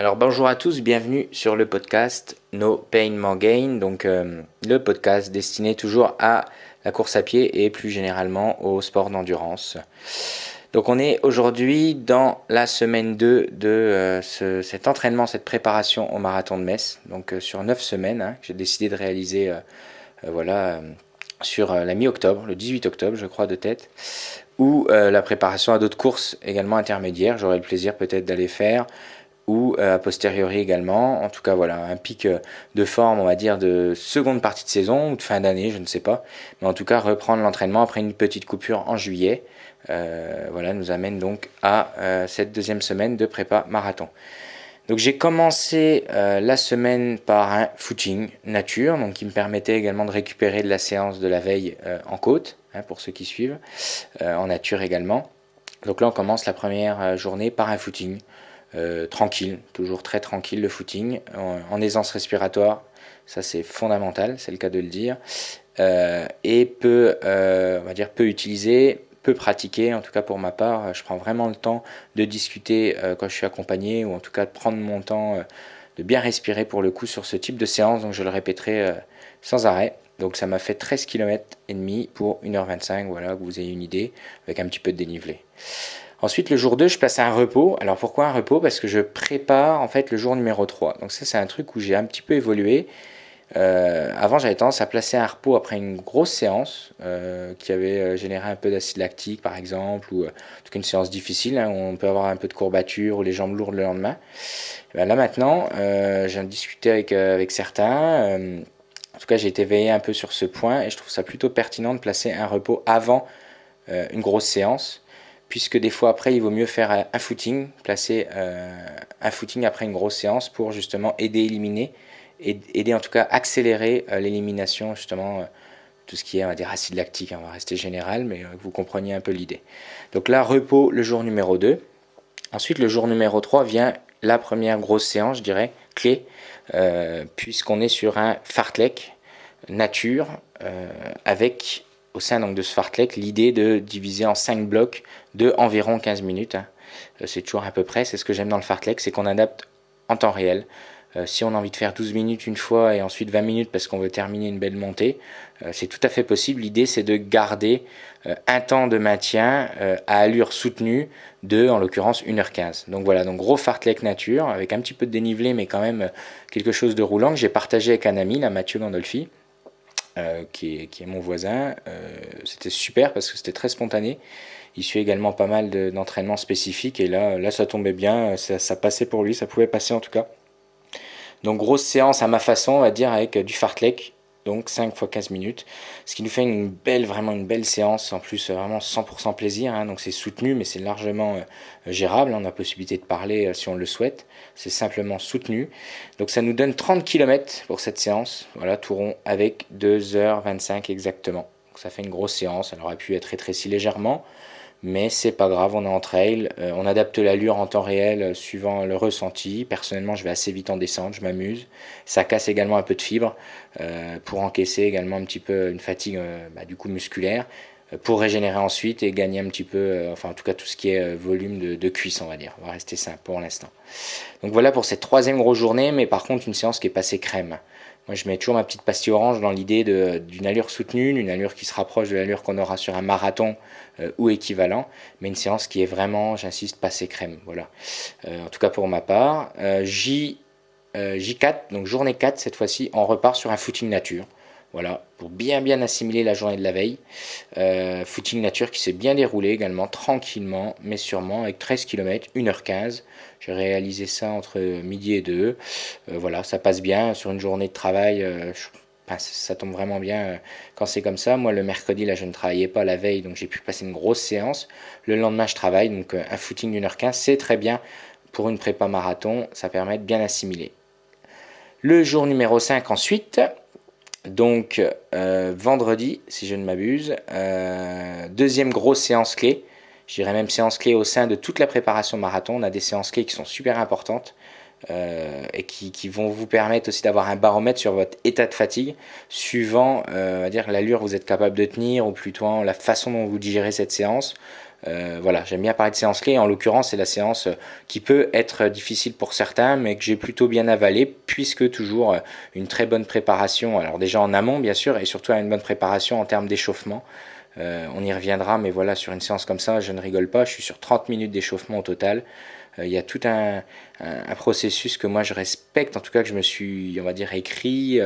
Alors bonjour à tous, bienvenue sur le podcast No Pain More Gain, donc le podcast destiné toujours à la course à pied et plus généralement au sport d'endurance. Donc on est aujourd'hui dans la semaine 2 de cet entraînement, cette préparation au marathon de Metz, donc sur 9 semaines que j'ai décidé de réaliser sur la mi-octobre, le 18 octobre je crois de tête, ou la préparation à d'autres courses également intermédiaires, j'aurai le plaisir peut-être d'aller faire ou a posteriori également. En tout cas, voilà, un pic de forme, on va dire, de seconde partie de saison ou de fin d'année, je ne sais pas. Mais en tout cas, reprendre l'entraînement après une petite coupure en juillet, nous amène donc à cette deuxième semaine de prépa marathon. Donc j'ai commencé la semaine par un footing nature, donc qui me permettait également de récupérer de la séance de la veille en côte, pour ceux qui suivent, en nature également. Donc là, on commence la première journée par un footing. Tranquille, toujours très tranquille le footing, en aisance respiratoire, ça c'est fondamental, c'est le cas de le dire, et peu utilisé, peu pratiqué, en tout cas pour ma part, je prends vraiment le temps de discuter quand je suis accompagné, ou en tout cas de prendre mon temps de bien respirer pour le coup sur ce type de séance, donc je le répéterai sans arrêt. Donc ça m'a fait 13 km et demi pour 1h25, voilà, que vous ayez une idée, avec un petit peu de dénivelé. Ensuite, le jour 2, je passe à un repos. Alors pourquoi un repos? Parce que je prépare en fait le jour numéro 3. Donc ça, c'est un truc où j'ai un petit peu évolué. Avant, j'avais tendance à placer un repos après une grosse séance qui avait généré un peu d'acide lactique, par exemple, ou en tout cas une séance difficile, où on peut avoir un peu de courbature ou les jambes lourdes le lendemain. Et bien là maintenant, j'ai viens de discuter avec certains. En tout cas, j'ai été veillé un peu sur ce point et je trouve ça plutôt pertinent de placer un repos avant une grosse séance, puisque des fois après il vaut mieux faire un footing, placer un footing après une grosse séance pour justement éliminer, aider en tout cas accélérer l'élimination justement tout ce qui est, on va dire, acide lactique, on va rester général, mais que vous compreniez un peu l'idée. Donc là, repos le jour numéro 2. Ensuite, le jour numéro 3 vient la première grosse séance, je dirais, clé, puisqu'on est sur un fartlek nature avec au sein donc de ce fartlek l'idée de diviser en 5 blocs de environ 15 minutes. C'est toujours à peu près, c'est ce que j'aime dans le fartlek, c'est qu'on adapte en temps réel. Si on a envie de faire 12 minutes une fois et ensuite 20 minutes parce qu'on veut terminer une belle montée, c'est tout à fait possible. L'idée c'est de garder un temps de maintien à allure soutenue de, en l'occurrence, 1h15. Donc voilà, donc gros fartlek nature avec un petit peu de dénivelé mais quand même quelque chose de roulant que j'ai partagé avec un ami, là, Mathieu Gandolfi. Qui est mon voisin. C'était super parce que c'était très spontané. Il suit également pas mal d'entraînements spécifiques et là ça tombait bien, ça passait pour lui, ça pouvait passer en tout cas. Donc grosse séance à ma façon, on va dire, avec du fartlek, donc 5 x 15 minutes, ce qui nous fait vraiment une belle séance, en plus vraiment 100% plaisir, donc c'est soutenu mais c'est largement gérable, on a la possibilité de parler si on le souhaite, c'est simplement soutenu. Donc ça nous donne 30 km pour cette séance, voilà, tout rond, avec 2h25 exactement. Donc ça fait une grosse séance, elle aurait pu être rétrécie légèrement, mais c'est pas grave, on est en trail, on adapte l'allure en temps réel suivant le ressenti. Personnellement, je vais assez vite en descente, je m'amuse. Ça casse également un peu de fibres pour encaisser également un petit peu une fatigue du coup musculaire, pour régénérer ensuite et gagner un petit peu, enfin en tout cas tout ce qui est volume de cuisse, on va dire. On va rester simple pour l'instant. Donc voilà pour cette troisième grosse journée, mais par contre une séance qui est passée crème. Moi, je mets toujours ma petite pastille orange dans l'idée d'une allure soutenue, d'une allure qui se rapproche de l'allure qu'on aura sur un marathon ou équivalent, mais une séance qui est vraiment, j'insiste, passée crème. Voilà. En tout cas pour ma part. J4, donc journée 4, cette fois-ci, on repart sur un footing nature. Voilà, pour bien assimiler la journée de la veille. Footing nature qui s'est bien déroulé également, tranquillement, mais sûrement, avec 13 km, 1h15. J'ai réalisé ça entre midi et 2. Voilà, ça passe bien sur une journée de travail. Ça tombe vraiment bien quand c'est comme ça. Moi, le mercredi, là, je ne travaillais pas la veille, donc j'ai pu passer une grosse séance. Le lendemain, je travaille, donc un footing d'1h15, c'est très bien pour une prépa marathon. Ça permet de bien assimiler. Le jour numéro 5 ensuite, donc vendredi, si je ne m'abuse, deuxième grosse séance clé. Je dirais même séance clé au sein de toute la préparation marathon. On a des séances clés qui sont super importantes et qui vont vous permettre aussi d'avoir un baromètre sur votre état de fatigue, suivant on va dire l'allure que vous êtes capable de tenir, ou plutôt la façon dont vous digérez cette séance. Voilà, j'aime bien parler de séance clé. En l'occurrence, c'est la séance qui peut être difficile pour certains, mais que j'ai plutôt bien avalé, puisque toujours une très bonne préparation. Alors déjà en amont, bien sûr, et surtout une bonne préparation en termes d'échauffement. On y reviendra, mais voilà, sur une séance comme ça, je ne rigole pas. Je suis sur 30 minutes d'échauffement au total. Il y a tout un processus que moi je respecte, en tout cas que je me suis, on va dire, écrit,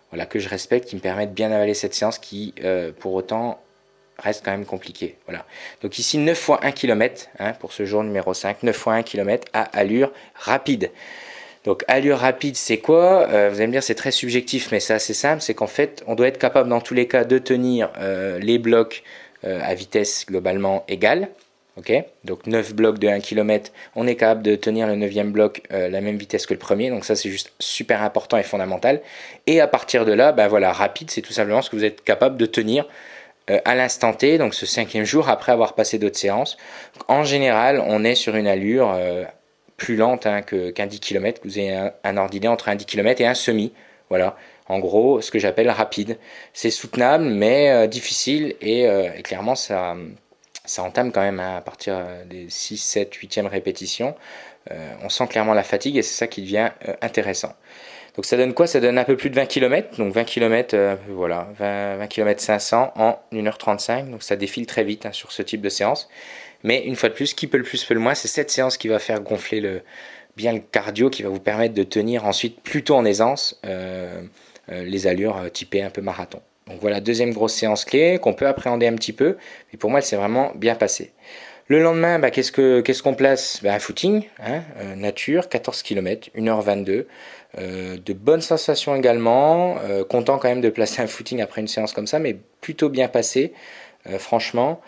voilà, que je respecte, qui me permet de bien avaler cette séance qui, pour autant, reste quand même compliqué. Voilà. Donc ici 9 fois 1 km hein, pour ce jour numéro 5, 9 fois 1 km à allure rapide. Donc allure rapide c'est quoi? Vous allez me dire c'est très subjectif mais c'est assez simple, c'est qu'en fait on doit être capable dans tous les cas de tenir les blocs à vitesse globalement égale. Okay, donc 9 blocs de 1 km, on est capable de tenir le 9e bloc la même vitesse que le premier, donc ça c'est juste super important et fondamental. Et à partir de là, ben voilà, rapide c'est tout simplement ce que vous êtes capable de tenir à l'instant T, donc ce 5e jour après avoir passé d'autres séances. En général, on est sur une allure plus lente hein, qu'un 10 km. Vous avez un ordre d'idée entre un 10 km et un semi. Voilà, en gros, ce que j'appelle rapide. C'est soutenable, mais difficile et clairement, ça entame quand même hein, à partir des 6, 7, 8e répétitions. On sent clairement la fatigue et c'est ça qui devient intéressant. Donc ça donne quoi? Ça donne un peu plus de 20 km, donc 20 km, voilà, 20 km 500 en 1h35, donc ça défile très vite hein, sur ce type de séance. Mais une fois de plus, qui peut le plus peut le moins, c'est cette séance qui va faire gonfler bien le cardio, qui va vous permettre de tenir ensuite plutôt en aisance les allures typées un peu marathon. Donc voilà, deuxième grosse séance clé qu'on peut appréhender un petit peu, mais pour moi elle s'est vraiment bien passée. Le lendemain, bah, qu'est-ce qu'on place? Un footing, hein, nature, 14 km, 1h22. De bonnes sensations également, content quand même de placer un footing après une séance comme ça, mais plutôt bien passé, franchement.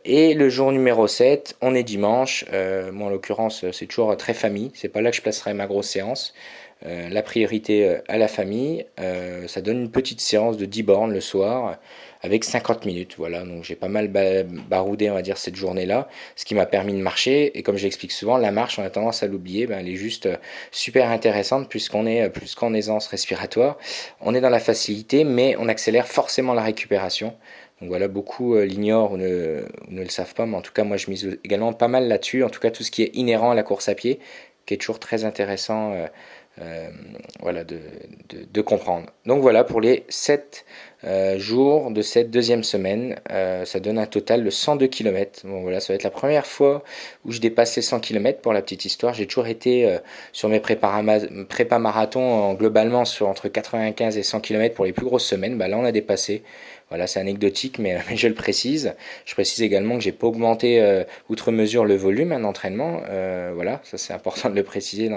Et le jour numéro 7, on est dimanche, moi en l'occurrence c'est toujours très famille, c'est pas là que je placerai ma grosse séance. La priorité à la famille, ça donne une petite séance de 10 bornes le soir avec 50 minutes. Voilà, donc j'ai pas mal baroudé, on va dire, cette journée-là, ce qui m'a permis de marcher. Et comme je l'explique souvent, la marche, on a tendance à l'oublier, elle est juste super intéressante puisqu'on est plus qu'en aisance respiratoire. On est dans la facilité, mais on accélère forcément la récupération. Donc voilà, beaucoup l'ignorent ou ne le savent pas, mais en tout cas, moi je mise également pas mal là-dessus. En tout cas, tout ce qui est inhérent à la course à pied, qui est toujours très intéressant voilà, de comprendre. Donc voilà pour les 7 jours de cette deuxième semaine, ça donne un total de 102 km. Bon, voilà, ça va être la première fois où je dépasse les 100 km pour la petite histoire. J'ai toujours été sur mes prépa marathon globalement sur entre 95 et 100 km pour les plus grosses semaines. Bah, là on a dépassé. Voilà, c'est anecdotique, mais je le précise. Je précise également que j'ai pas augmenté outre mesure le volume d'entraînement. Voilà, ça c'est important de le préciser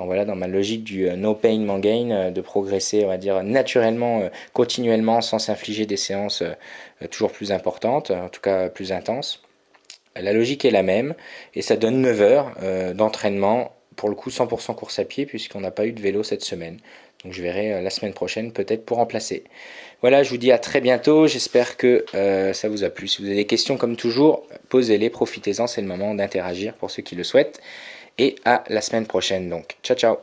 voilà, dans ma logique du no pain, no gain, de progresser, on va dire, naturellement, continuellement, sans s'infliger des séances toujours plus importantes, en tout cas plus intenses. La logique est la même, et ça donne 9 heures d'entraînement, pour le coup 100% course à pied, puisqu'on n'a pas eu de vélo cette semaine. Donc je verrai la semaine prochaine peut-être pour remplacer. Voilà, je vous dis à très bientôt, j'espère que ça vous a plu. Si vous avez des questions comme toujours, posez-les, profitez-en, c'est le moment d'interagir pour ceux qui le souhaitent. Et à la semaine prochaine donc. Ciao ciao.